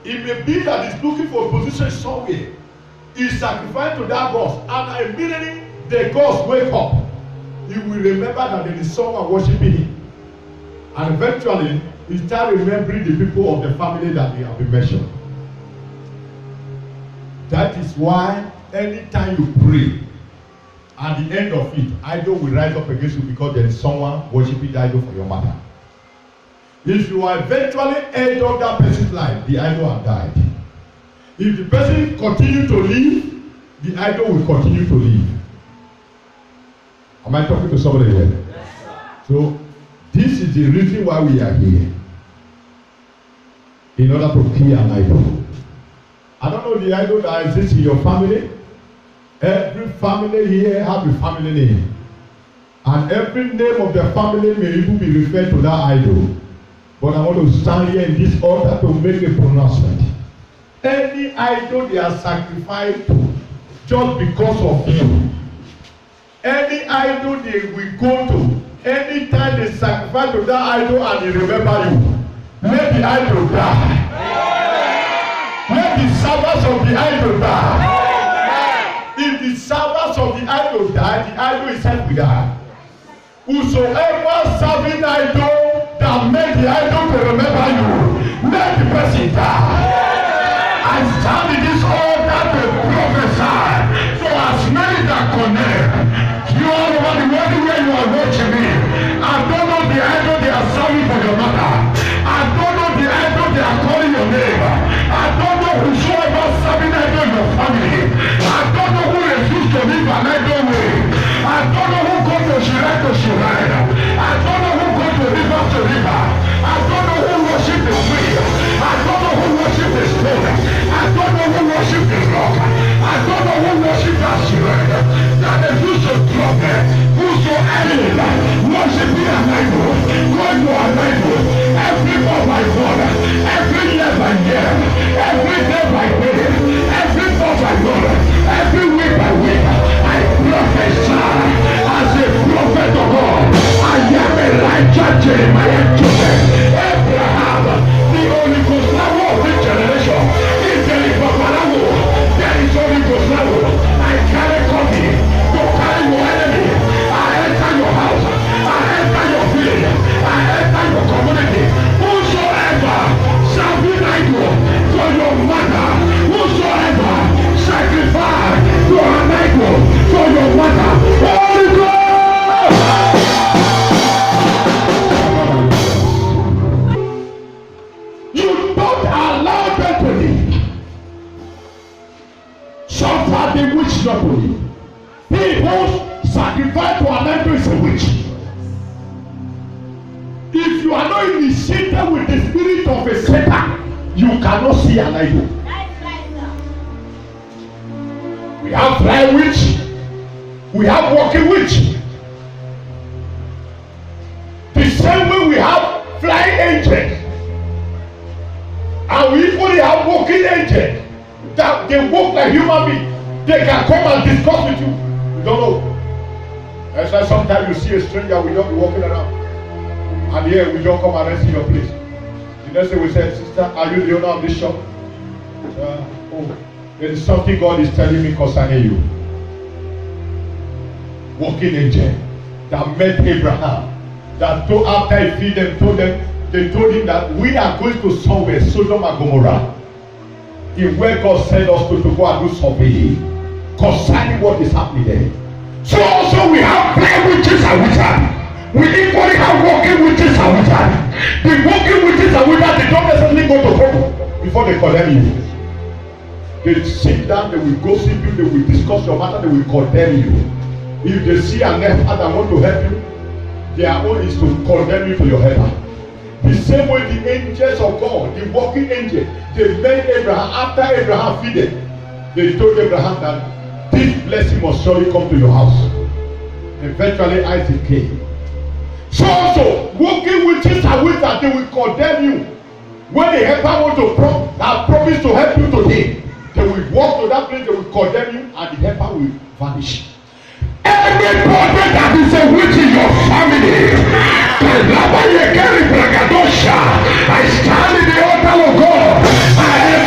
It may be that he's looking for a position somewhere. He sacrificed to that God, and immediately the gods wake up. He will remember that there is someone worshiping him. And eventually, he start remembering the people of the family that they have been mentioned. That is why anytime you pray, at the end of it, idol will rise up against you because there is someone worshiping the idol for your matter. If you are eventually end of that person's life, the idol has died. If the person continue to live, the idol will continue to live. Am I talking to somebody here? Yes, so, this is the reason why we are here. In order to kill an idol. I don't know the idol that exists in your family. Every family here have a family name. And every name of the family may even be referred to that idol. But I want to stand here in this altar to make a pronouncement. Any idol they are sacrificed to just because of you. Any idol they will go to, anytime they sacrifice to that idol and they remember you, let the idol die. Let the servants of the idol die. If the servants of the idol die, the idol itself will die. Whosoever serving idol that make the idol to remember you, let the person die. I stand in this altar to prophesy for as many that connect. You all over the world where you are watching me. I don't know the idol they are serving for your mother. I don't know the idol they are calling your name. I don't know whosoever serving idol in your family. I don't know who refused to live an idol way. I don't know who go to shrine to shrine. I don't know who go to river to river. I don't know who worship the tree. I don't know who worship the stone. I don't know who worship the rock. I don't know who worship that shrine. That they used to drop it. Whosoever worshiping an idol, going to an idol, every month by God, every year by year, every day by day, every month by month, every week by week, I prophesy as a prophet of God. I am Elijah, Jeremiah, Joseph, Abraham, the Holy Ghost level of this generation. If there is Babalawo, there is Holy Ghost level. I carry coffee to carry your enemy. I enter your house. I enter your village. I enter your community. Whosoever shall be idol for your mother, whosoever sacrifice to an idol for your mother, Holy Ghost. You don't allow them to live. Some are the witch not to live. People sacrifice to an idol is a witch. If you are not initiated with the spirit of a Satan, you cannot see an idol. We have flying witch. We have walking witch. The same way we have flying angels. And we equally have walking angels. That they walk like human beings. They can come and discuss with you. You don't know. That's why sometimes you see a stranger, we don't be walking around. And here we don't come and rest in your place. The next day we say, sister, are you the owner of this shop? Oh, there is something God is telling me concerning you. Walking angel that met Abraham. That after he feed them, they told him that we are going to somewhere, Sodom and Gomorrah. In where God sent us to go and do survey concerning what is happening there. So also we have blind witches and wizards. We equally have walking witches and wizards. The walking witches and wizards, they don't necessarily go to court before they condemn you. They sit down, they will gossip you, they will discuss your matter, they will condemn you. If they see an helper that want to help you, their own is to condemn you to your helper. The same way the angels of God, the walking angel, they met Abraham after Abraham feeded. They told Abraham that this blessing must surely come to your house. Eventually Isaac came. So also, walking witches and wizards, they will condemn you. When the helper want to promise to help you today, they will walk to that place, they will condemn you, and the helper will vanish. Everybody that is a witch in your family, I stand in the altar of God. I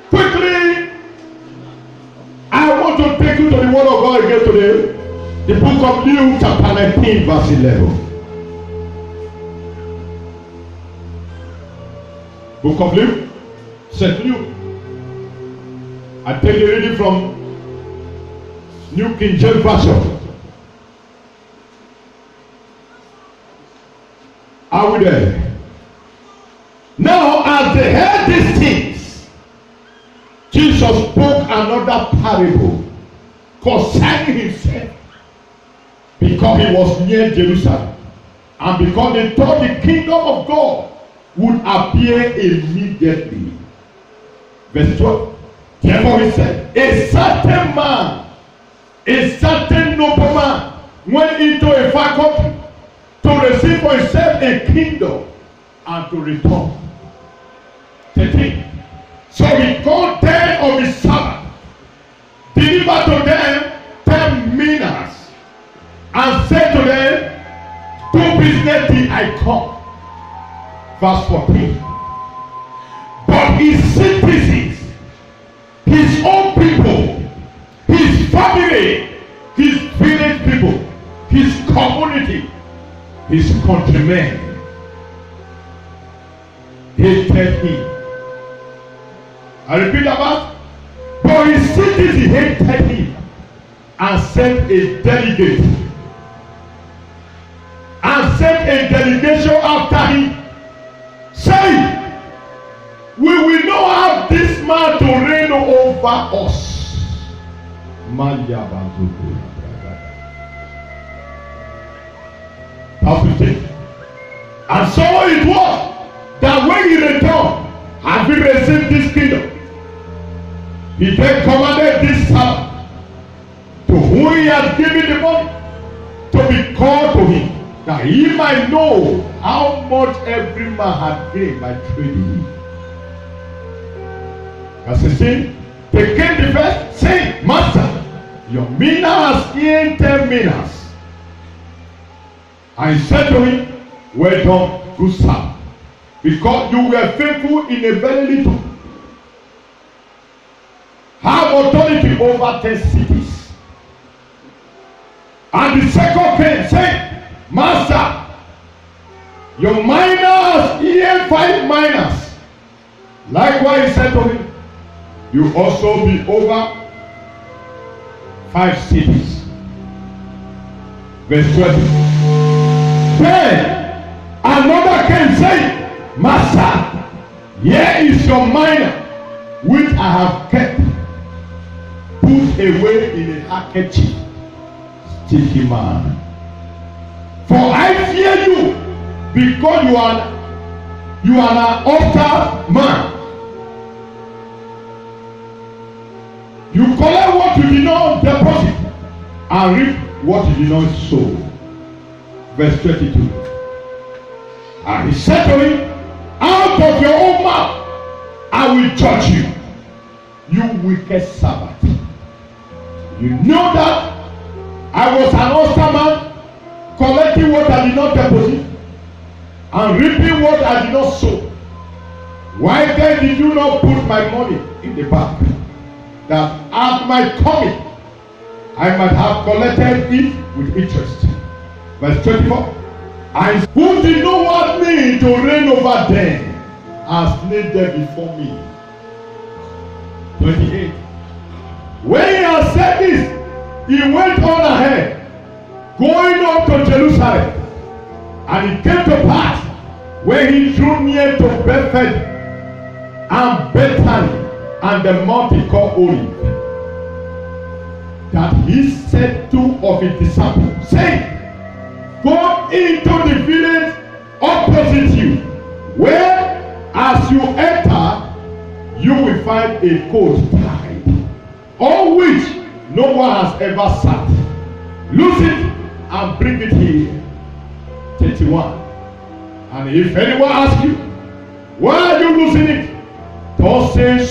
Quickly, I want to take you to the word of God again today. The book of Luke chapter 19 verse 11. Book of Luke, St. Luke. I take the reading from New King James Version. Are we there? Now, as they heard these things, Jesus spoke another parable concerning himself, because he was near Jerusalem, and because they thought the kingdom of God would appear immediately. Verse 12. Therefore he said, a certain man, a certain nobleman went into a far country to receive for himself a kingdom and to return. 13. So he called 10 of his servants, delivered to them 10 minas, and said to them, do business till I come. Verse 14. But his citizens, his own people, his family, his village people, his community, his countrymen hated him. I repeat that. But his citizens hated him and sent a delegate. And sent a delegation after him, saying, we will not have this man to reign over us. And so it was that when he returned, having received this kingdom, he then commanded this servant, to whom he had given the money, to be called to him, that he might know how much every man had gained by trading. Verse 16. They came the first, saying, Master, your mina has gained 10 minas. And he said to him, well done, good servant, because you were faithful in a very little. Have authority over 10 cities. And the second came, saying, Master, your mina has gained 5 minas. Likewise he said to him, you also be over 5 cities. Verse 20. Then another came saying, Master, here is your mina, which I have kept, put away in a handkerchief. Sticky man. For I fear you, because you are an utter man. You collect what you did not deposit, and reap what you did not sow. Verse 22. And he said to him, out of your own mouth I will judge you, you wicked servant. You know that I was an honest man, collecting what I did not deposit, and reaping what I did not sow. Why then did you not put my money in the bank, that at my coming I might have collected it with interest? Verse 24. And who did not want me to reign over them, has laid them before me. 28. When he had said this, he went on ahead, going up to Jerusalem. And it came to pass, when he drew near to Bethany and Bethany and the mountain called Olive, that he said 2 of his disciples, saying, go into the village opposite you, where as you enter, you will find a colt tied, on which no one has ever sat. Loose it and bring it here. 31. And if anyone asks you, why are you losing it? Thus say,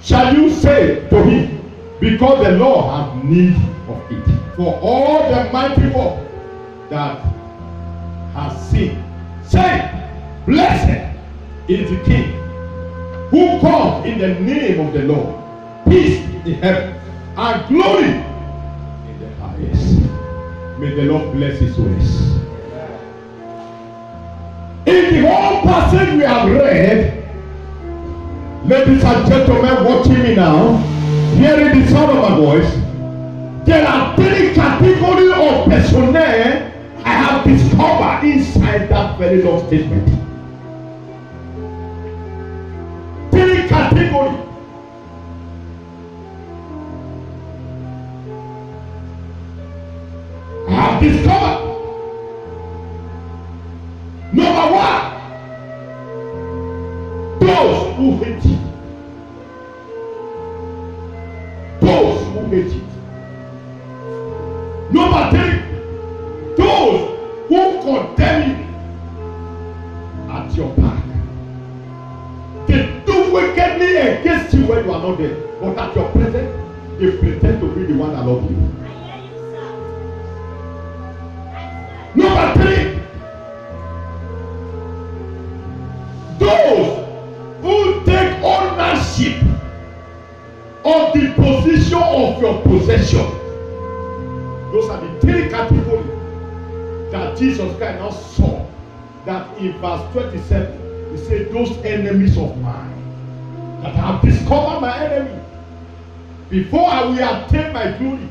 shall you say to him, because the Lord has need of it. for all the mighty work that has seen. Say, blessed is the King who comes in the name of the Lord. Peace in heaven and glory in the highest. May the Lord bless his ways. In the whole passage we have read, ladies and gentlemen watching me now, hearing the sound of my voice, there are three categories of personnel I have discovered inside that very long statement. Three categories. I have discovered. Number one, those who hate you. Those who hate you. Number three, those who condemn you at your back. They do wickedly against you when you are not there, but at your presence, they pretend to be the one that love you. Number three, those who take ownership of the position of your possession. Those are the three categories that Jesus Christ now saw. That in verse 27, he said, those enemies of mine that have discovered my enemy before I will attain my glory,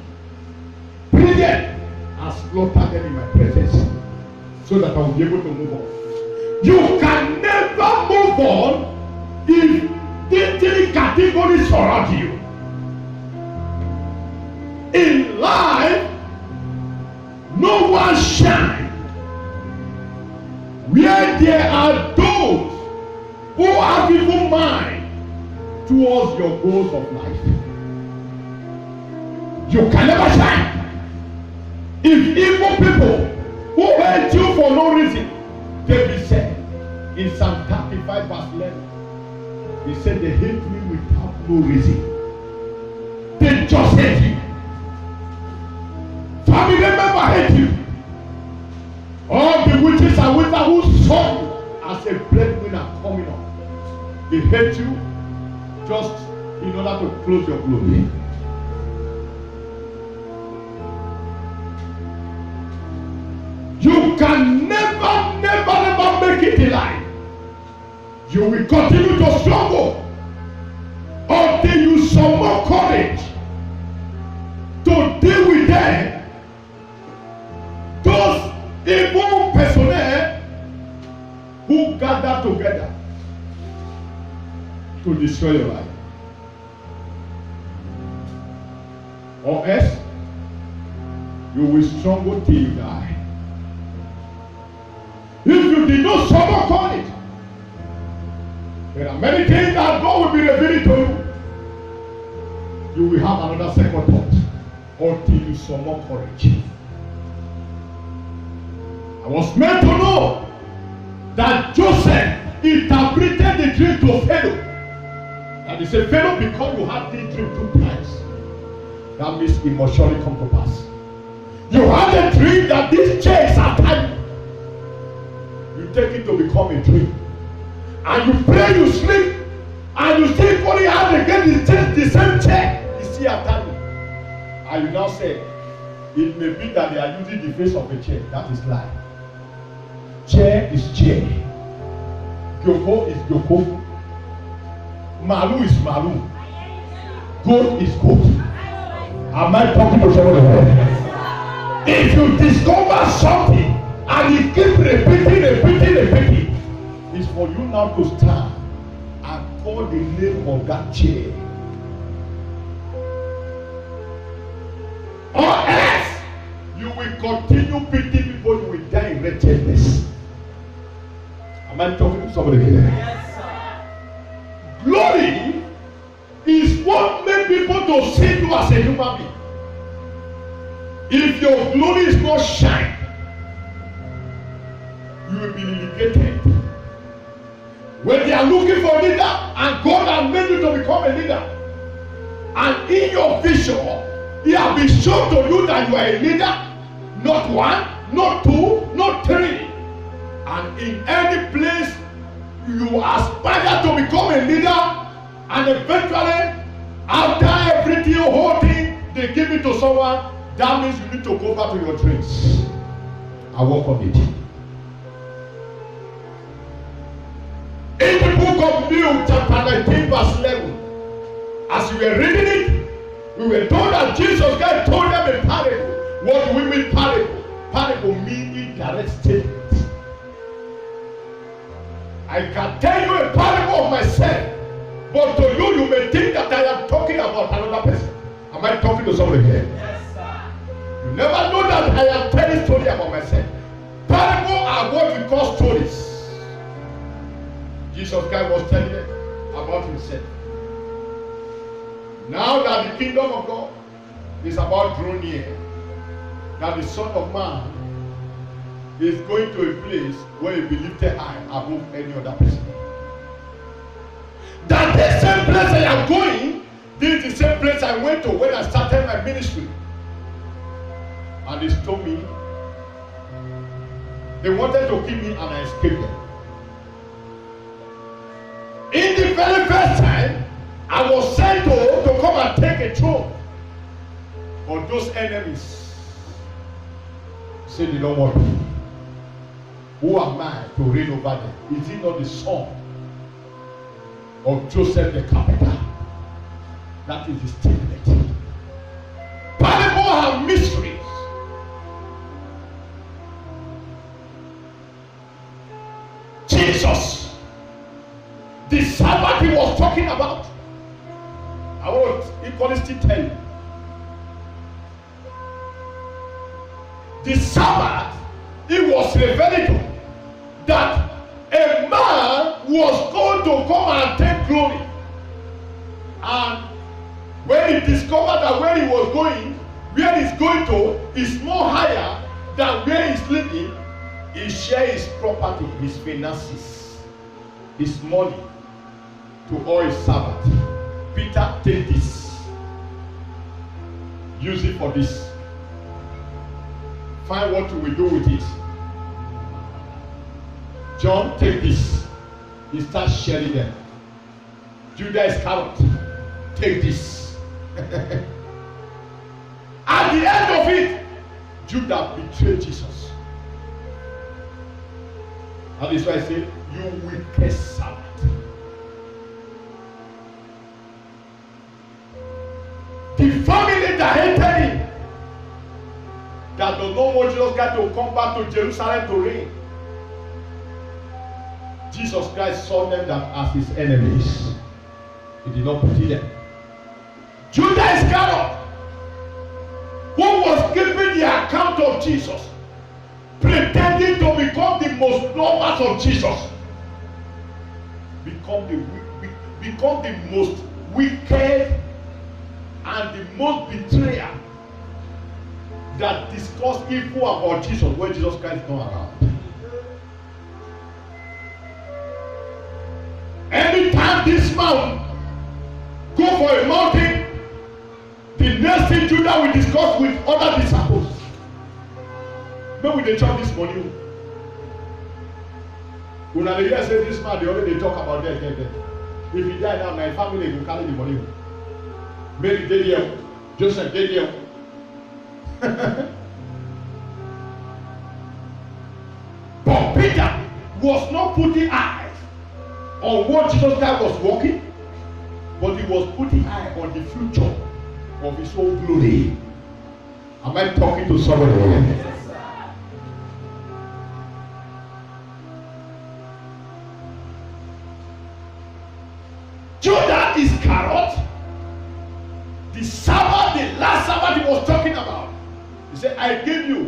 bring them and slaughter them in my presence so that I will be able to move on. You can never move on if these three categories surround you. In life, no one shines where there are those who have evil mind towards your goals of life. You can never shine if evil people who hate you for no reason. David said in Psalm 35 verse 11, he said they hate me without no reason. They just hate you. Family member hate you. All the witches and wizards who saw you as a breadwinner coming up, they hate you just in order to close your glory. You can never make it in life. You will continue to struggle until you summon courage to deal with them. Those evil personnel who gather together to destroy your life. Or else, you will struggle till you die. If you did not summon courage, there are many things that God will be revealing to you. You will have another second thought until you summon courage. I was meant to know that Joseph interpreted the dream to Pharaoh. And he said, Pharaoh, because you had this dream 2 times, that means it must surely come to pass. You had a dream that these chairs are tied. You take it to become a dream. And you pray, you sleep, and you still falling out again the same chair. You see after me. And you now say, it may be that they are using the face of a chair. That is lie. Chair is chair. Gyoko is gyoko. Malu is malu. Goat is goat. Am I talking to someone? If you discover something and you keep repeating, it's for you now to stand and call the name of that chair. Or else you will continue beating people, you will die in wretchedness. Am I talking to somebody here? Yes, sir. Glory is what makes people to see you as a human being. If your glory is not shine, you will be relegated. When they are looking for a leader and God has made you to become a leader, and in your vision He has been shown to you that you are a leader, not one, not two, not three. And in any place you aspire to become a leader, and eventually, after everything, whole thing, they give it to someone, that means you need to go back to your dreams. I work on it. In the book of Luke, chapter 19, verse 11, as we were reading it, we were told that Jesus Christ told them a parable. What do we mean parable? Parable means indirect statement. I can tell you a parable of myself, but to you, you may think that I am talking about another person. Am I talking to somebody here? Yes, sir. You never know that I am telling story about myself. Parables are what we call stories. Jesus Christ was telling them about himself. Now that the kingdom of God is about drawing near, that the Son of Man is going to a place where he will be lifted high above any other person. That the same place I am going, this is the same place I went to when I started my ministry. And they told me they wanted to kill me and I escaped them. In the very first time, I was sent to come and take a throne. But those enemies said they don't want me. Who am I to reign over them? Is he not the son of Joseph the carpenter? That is the statement. Parables have mysteries. Jesus, the Sabbath he was talking about, I will equally still tell you. The Sabbath, it was revealed that a man was going to come and take glory. And when he discovered that where he was going, where he's going to is more higher than where he's living, he shared his property, his finances, his money to all his servants. Peter, take this. Use it for this. Find what we will do with it. John, take this. He starts sharing them. Judas Iscariot, take this. At the end of it, Judas betrayed Jesus. And that's why I say, you wicked servant. The family that hated him, that does not want Jesus Christ to come back to Jerusalem to reign. Jesus Christ saw them that as his enemies. He did not pity them. Judas Iscariot, who was giving the account of Jesus, pretending to become the most lovers of Jesus, become the most wicked and the most betrayer that discuss evil about Jesus when Jesus Christ is not around. Anytime this man go for a mountain, the next thing Judah will discuss with other disciples. Maybe they talk this morning. When I hear say this man, they already talk about that. If he die now, my family will carry the money. Mary did here, Joseph did here. But Peter was not putting eyes on what Jesus Christ was working, but he was putting eyes on the future of his own glory. Am I talking to somebody here? Judas Iscariot, the Sabbath, the last Sabbath he was talking about. He said, I give you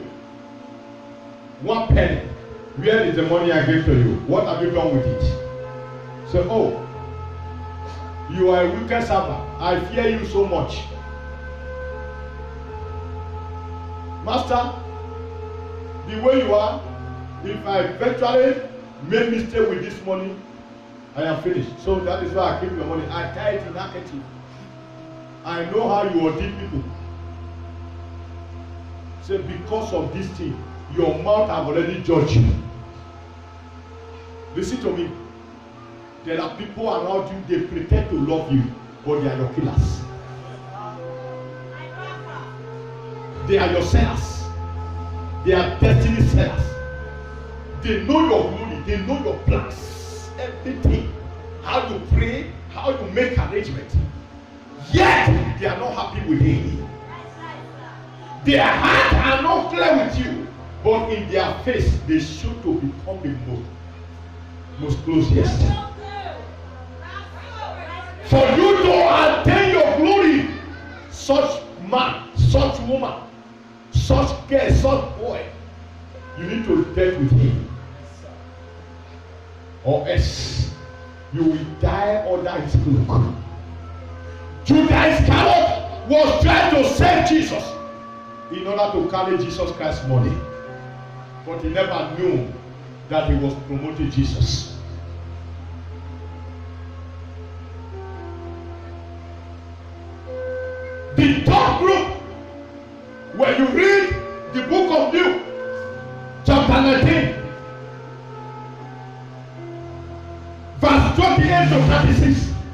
1 penny. Where is the money I gave to you? What have you done with it? Say, oh, you are a wicked servant. I fear you so much. Master, the way you are, if I eventually make mistake with this money, I am finished. So that is why I keep your money. I tie it in handkerchief. I know how you will deal people. Say, because of this thing, your mouth have already judged you. Listen to me. There are people around you, they pretend to love you, but they are your killers. They are your sellers. They are destiny sellers. They know your glory. They know your plans. Everything. How you pray, how you make arrangement. Yet, they are not happy with him. Their hearts are not clear with you. But in their face, they show to become the most closest. For you to attain your glory, such man, such woman, such girl, such boy, you need to deal with him. Or else you will die under his cloak. Judas Iscariot was trying to save Jesus in order to carry Jesus Christ's money. But he never knew that he was promoting Jesus. The third group, when you read the book of Luke, chapter 19, verse 28 to 36,